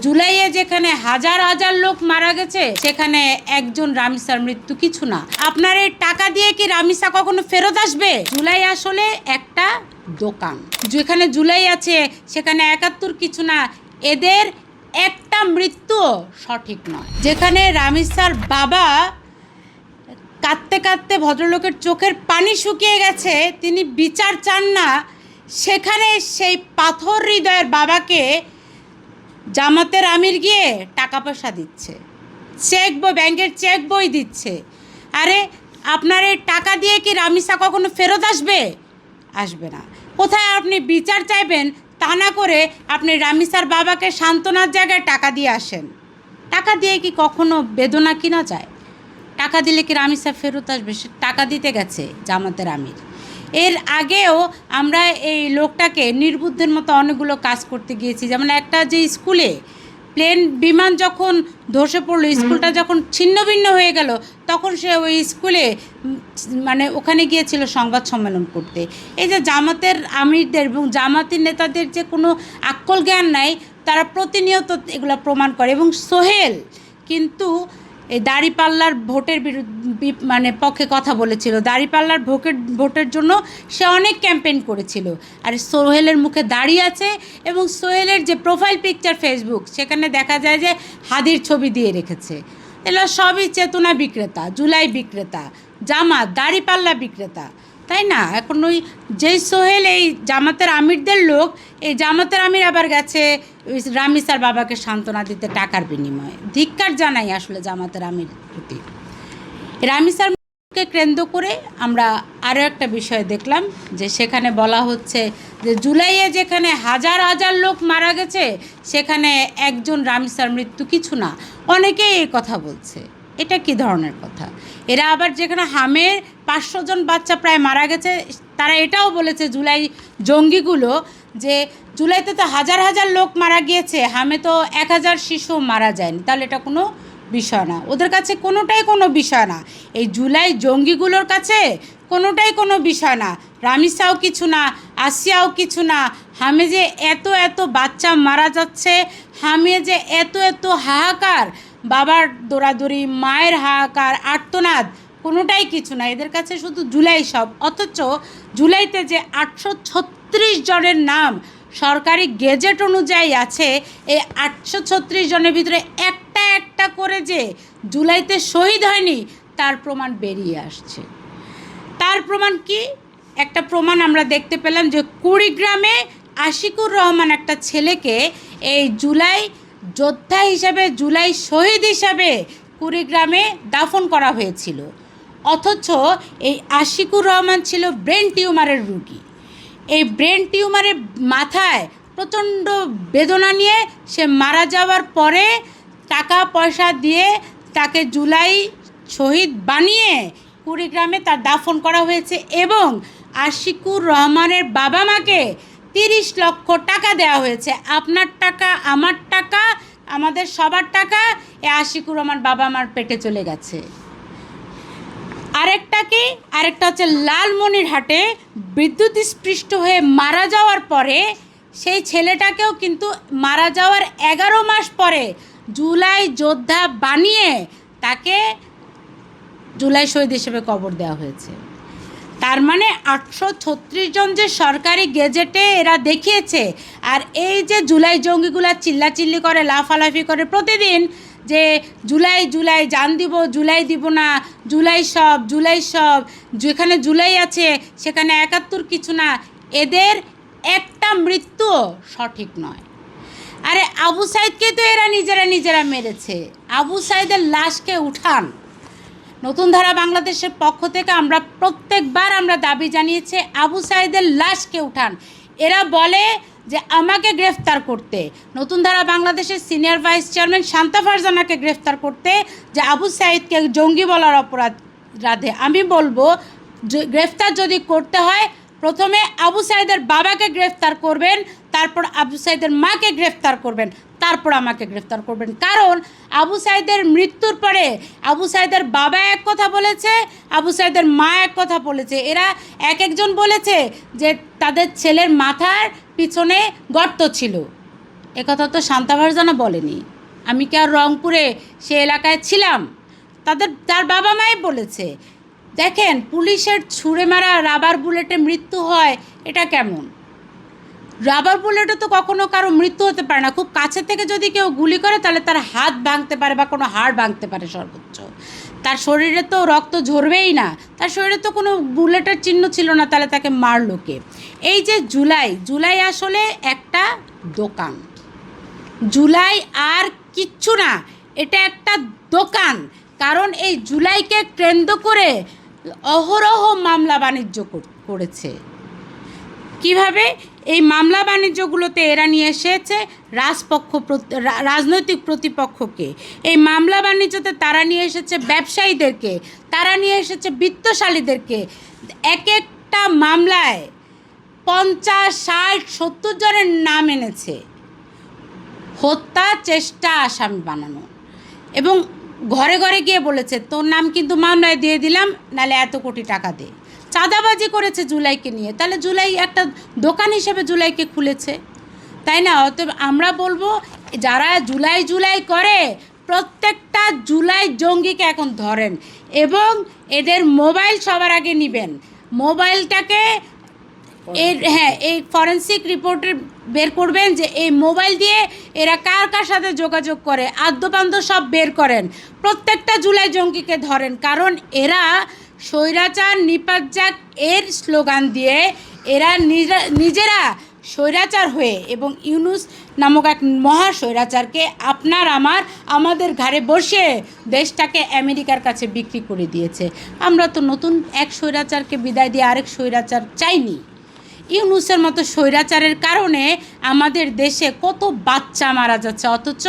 জুলাইয়ে যেখানে হাজার হাজার লোক মারা গেছে সেখানে একজন রামিসার মৃত্যু কিছু না। আপনার এই টাকা দিয়ে কি রামিসা কখনো ফেরত আসবে? জুলাই আসলে একটা দোকান। যেখানে জুলাই আছে সেখানে ৭১ কিছু না। এদের একটা মৃত্যু সঠিক নয়। যেখানে রামিসার বাবা কাঁদতে কাঁদতে ভদ্রলোকের চোখের পানি শুকিয়ে গেছে, তিনি বিচার চান না, সেখানে সেই পাথর হৃদয়ের বাবাকে জামাতের আমির গিয়ে টাকা পয়সা দিচ্ছে, ব্যাংকের চেক বই দিচ্ছে। আরে আপনার এই টাকা দিয়ে কি রামিসা কখনো ফেরত আসবে? আসবে না। কোথায় আপনি বিচার চাইবেন তা না করে আপনি রামিসার বাবাকে সান্ত্বনার জায়গায় টাকা দিয়ে আসেন। টাকা দিয়ে কি কখনো বেদনা কিনা যায়? টাকা দিলে কি রামিসা ফেরত আসবে? সে টাকা দিতে গেছে জামাতের আমির। এর আগেও আমরা এই লোকটাকে নির্বুদ্ধের মতো অনেকগুলো কাজ করতে গিয়েছি। যেমন একটা যে স্কুলে বিমান যখন ধসে পড়লো, স্কুলটা যখন ছিন্ন ভিন্ন হয়ে গেল, তখন সে ওই স্কুলে মানে ওখানে গিয়েছিল সংবাদ সম্মেলন করতে। এই যে জামাতের আমিরদের এবং জামাতের নেতাদের যে কোনো আক্কল জ্ঞান নাই, তারা প্রতিনিয়ত এগুলো প্রমাণ করে। এবং সোহেল কিন্তু এই দাড়িপাল্লার ভোটের মানে পক্ষে কথা বলেছিল। দাড়িপাল্লার ভোটের জন্য সে অনেক ক্যাম্পেইন করেছিল। আর সোহেলের মুখে দাড়ি আছে এবং সোহেলের যে প্রোফাইল পিকচার ফেসবুক, সেখানে দেখা যায় যে হাদির ছবি দিয়ে রেখেছে। এগুলো সবই চেতনা বিক্রেতা, জুলাই বিক্রেতা, জামাত দাড়িপাল্লা বিক্রেতা, তাই না? এখন ওই যেই সোহেল এই জামাতের আমিরদের লোক, এই জামাতের আমির আবার গেছে রামিসার বাবাকে সান্ত্বনা দিতে টাকার বিনিময়ে। ধিক্কার জানাই আসলে জামাতের আমির প্রতি। রামিসারকে কেন্দ্র করে আমরা আরও একটা বিষয় দেখলাম যে সেখানে বলা হচ্ছে যে জুলাইয়ে যেখানে হাজার হাজার লোক মারা গেছে সেখানে একজন রামিসার মৃত্যু কিছু না। অনেকেই এই কথা বলছে। এটা কি ধরনের কথা? এরা আবার যেখানে হামের ৫০০ জন বাচ্চা প্রায় মারা গেছে, তারা এটাও বলেছে জুলাই জঙ্গিগুলো যে জুলাইতে তো হাজার হাজার লোক মারা গিয়েছে, হামে তো ১,০০০ শিশু মারা যায়নি, তাহলে এটা কোনো বিষয় না। ওদের কাছে কোনোটাই কোনো বিষয় না। এই জুলাই জঙ্গিগুলোর কাছে কোনোটাই কোনো বিষয় না। রামিসাও কিছু না, আসিয়াও কিছু না। হামে যে এত এত বাচ্চা মারা যাচ্ছে, হামে যে এত এত হাহাকার, বাবার দৌড়াদৌড়ি, মায়ের হাহাকার, আর্তনাদ, কোনোটাই কিছু না। এদের কাছে শুধু জুলাই সব। অথচ জুলাইতে যে ৮৩৬ জনের নাম সরকারি গেজেট অনুযায়ী আছে, এই ৮৩৬ জনের ভিতরে একটা একটা করে যে জুলাইতে শহীদ হয়নি, তার প্রমাণ বেরিয়ে আসছে। তার প্রমাণ কি? একটা প্রমাণ আমরা দেখতে পেলাম যে কুড়িগ্রামে আশিকুর রহমান একটা ছেলেকে এই জুলাই যোদ্ধা হিসাবে, জুলাই শহীদ হিসাবে কুড়িগ্রামে দাফন করা হয়েছিল। অথচ এই আশিকুর রহমান ছিল ব্রেন টিউমারের রোগী। এই ব্রেন টিউমারের মাথায় প্রচণ্ড বেদনা নিয়ে সে মারা যাওয়ার পরে টাকা পয়সা দিয়ে তাকে জুলাই শহীদ বানিয়ে কুড়িগ্রামে তার দাফন করা হয়েছে। এবং আশিকুর রহমানের বাবা মাকে ৩০ লক্ষ টাকা দেওয়া হয়েছে। আপনার টাকা, আমার টাকা, আমাদের সবার টাকা এ আশিকুর রহমান বাবা মার পেটে চলে গেছে। আরেকটা হচ্ছে লালমনিরহাটে বিদ্যুৎস্পৃষ্ট হয়ে মারা যাওয়ার পরে সেই ছেলেটাকেও কিন্তু মারা যাওয়ার ১১ মাস পরে জুলাই যোদ্ধা বানিয়ে তাকে জুলাই শহীদ হিসেবে কবর দেওয়া হয়েছে। তার মানে ৮৩৬ জন যে সরকারি গেজেটে এরা দেখিয়েছে। আর এই যে জুলাই জঙ্গিগুলা চিল্লাচিল্লি করে, লাফালাফি করে প্রতিদিন যে জুলাই জুলাই জান দিব, জুলাই দিব না, জুলাই সব, যেখানে জুলাই আছে সেখানে ৭১ কিছু না। এদের একটা মৃত্যু সঠিক নয়। আরে আবু সাইদকে তো এরা নিজেরা মেরেছে। আবু সাইদের লাশকে উঠান। নতুন ধারা বাংলাদেশের পক্ষ থেকে আমরা প্রত্যেকবার দাবি জানিয়েছি আবু সাইদের লাশকে উঠান। এরা বলে যে আমাকে গ্রেফতার করতে, নতুন ধারা বাংলাদেশের সিনিয়র ভাইস চেয়ারম্যান শান্তা ফারজানাকে গ্রেফতার করতে, যে আবু সাইদকে জঙ্গি বলার অপরাধে। আমি বলবো গ্রেফতার যদি করতে হয় প্রথমে আবু সাইদের বাবাকে গ্রেফতার করবেন, তারপর আবু সাইদের মাকে গ্রেফতার করবেন, তারপর আমাকে গ্রেফতার করবেন। কারণ আবু সাইদের মৃত্যুর পরে আবু সাইদের বাবা এক কথা বলেছে, আবু সাইদের মা এক কথা বলেছে। এরা একজন বলেছে যে তাদের ছেলের মাথার পিছনে গর্ত ছিল, একথা তো শান্তা ফারজানা বলেনি। আমি কি আর রংপুরে সে এলাকায় ছিলাম? তার বাবা মাই বলেছে। দেখেন, পুলিশের ছুঁড়ে মারা রাবার বুলেটে মৃত্যু হয়, এটা কেমন? রাবার বুলেটে তো কখনো কারো মৃত্যু হতে পারে না। খুব কাছে থেকে যদি কেউ গুলি করে তাহলে তার হাত ভাঙতে পারে বা কোনো হাড় ভাঙতে পারে সর্বোচ্চ। তার শরীরে তো রক্ত ঝরবেই না, তার শরীরে তো কোনো বুলেটের চিহ্ন ছিল না, তাহলে তাকে মারলো কে? এই যে জুলাই আসলে একটা দোকান। জুলাই আর কিচ্ছু না, এটা একটা দোকান। কারণ এই জুলাইকে কেন্দ্র করে অহরহ মামলা বাণিজ্য করেছে। কিভাবে? এই মামলা বাণিজ্যগুলোতে এরা নিয়ে এসেছে রাজনৈতিক প্রতিপক্ষকে। এই মামলা বাণিজ্যতে তারা নিয়ে এসেছে ব্যবসায়ীদেরকে, তারা নিয়ে এসেছে বিত্তশালীদেরকে। এক একটা মামলায় 50, 60, 70 জনের নাম এনেছে হত্যা চেষ্টা আসামি বানানো, এবং ঘরে ঘরে গিয়ে বলেছে তোর নাম কিন্তু মামলায় দিয়ে দিলাম, নাহলে এত কোটি টাকা দে। চাঁদাবাজি করেছে জুলাইকে নিয়ে। তাহলে জুলাই একটা দোকান হিসেবে জুলাইকে খুলেছে, তাই না? অতএব আমরা বলবো, যারা জুলাই করে প্রত্যেকটা জুলাই জঙ্গিকে এখন ধরেন এবং এদের মোবাইল সবার আগে নেবেন। মোবাইলটাকে এই ফরেন্সিক রিপোর্টে বের করবেন যে এই মোবাইল দিয়ে এরা কার সাথে যোগাযোগ করে, আদ্যপান্ত সব বের করেন। প্রত্যেকটা জুলাই জঙ্গিকে ধরেন, কারণ এরা স্বৈরাচার নিপাত যাক এর স্লোগান দিয়ে এরা নিজেরা স্বৈরাচার হয়ে এবং ইউনূস নামক এক মহা স্বৈরাচারকে আমাদের ঘাড়ে বসে দেশটাকে আমেরিকার কাছে বিক্রি করে দিয়েছে। আমরা তো নতুন এক স্বৈরাচারকে বিদায় দিয়ে আরেক স্বৈরাচার চাইনি। ইউনূসের মতো স্বৈরাচারের কারণে আমাদের দেশে কত বাচ্চা মারা যাচ্ছে, অথচ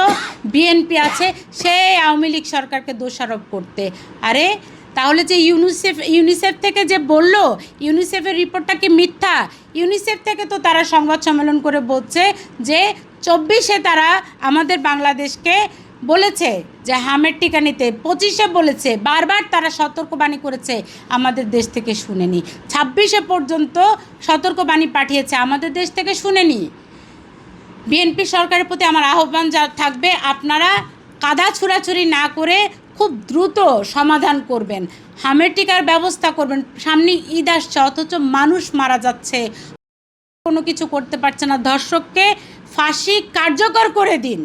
বিএনপি আছে সেই আওয়ামী লীগ সরকারকে দোষারোপ করতে। আরে তাহলে যে ইউনিসেফ থেকে যে বলল ইউনিসেফের রিপোর্টটা কি মিথ্যা? ইউনিসেফ থেকে তো তারা সংবাদ সম্মেলন করে বলছে যে 24-এ তারা আমাদের বাংলাদেশকে বলেছে যে হামের টিকা নিতে, 25-এ বলেছে, বারবার তারা সতর্কবাণী করেছে, আমাদের দেশ থেকে শুনেনি। 26-এ পর্যন্ত সতর্কবাণী পাঠিয়েছে, আমাদের দেশ থেকে শুনেনি। বিএনপি সরকারের প্রতি আমার আহ্বান থাকবে, আপনারা কাদা ছুড়াছুড়ি না করে খুব দ্রুত সমাধান করবেন, হামের টিকার ব্যবস্থা করবেন। সামনে ঈদ আসছে, অথচ মানুষ মারা যাচ্ছে, কোনো কিছু করতে পারছে না। ধর্ষককে ফাঁসি কার্যকর করে দিন।